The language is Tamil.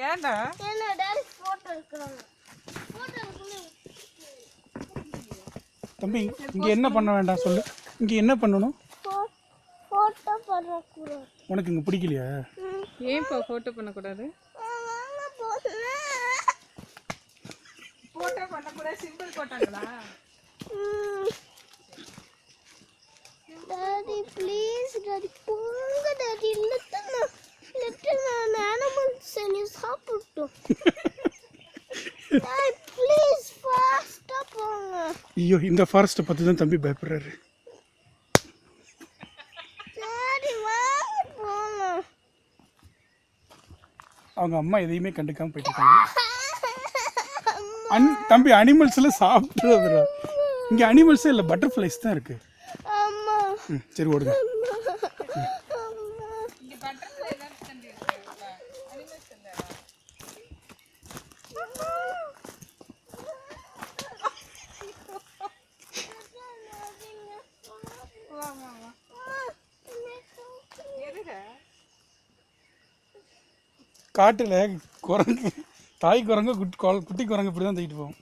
ஏன்டா என்ன டாடி போட்டோ எடுக்கறாங்க தம்பி இங்கே என்ன பண்ண வேண்டாம் சொல்லு. இங்கே என்ன பண்ணணும்? போட்டோ பண்ணக்கூடாது. உனக்கு இங்கே பிடிக்கலையா? ஏன்ப்பா ஃபோட்டோ பண்ணக்கூடாது? ஃபோட்டோ பண்ணக்கூடாது சிம்பிள் போட்டாங்களா? டாடி ப்ளீஸ் டாடி போங்க டாடி லெட்டு நான் அனிமல்ஸ் நீ சாப்பிட்டோம். டாடி ப்ளீஸ் ஃபாஸ்டா போங்க. ஐயோ இந்த ஃபாரஸ்ட்டை பார்த்து தான் தம்பி பயப்படுறாரு. டாடி வாங்க போங்க. அவங்க அம்மா எதையுமே கண்டுக்காமல் போயிட்டு தம்பி அனிமல்ஸில் சாப்பிட்றதுடா. இங்கே அனிமல்ஸே இல்லை, பட்டர்ஃப்ளைஸ் தான் இருக்குது. அம்மா சரி ஓடுங்க. இங்க பட்டர்ஃப்ளை தான் தம்பி இருக்கு. அனிமல்ஸ் இல்ல. காட்டில் குரங்கு, தாய் குரங்கு குட்டி குரங்கு இப்படி தான் தூக்கிட்டு போவோம்.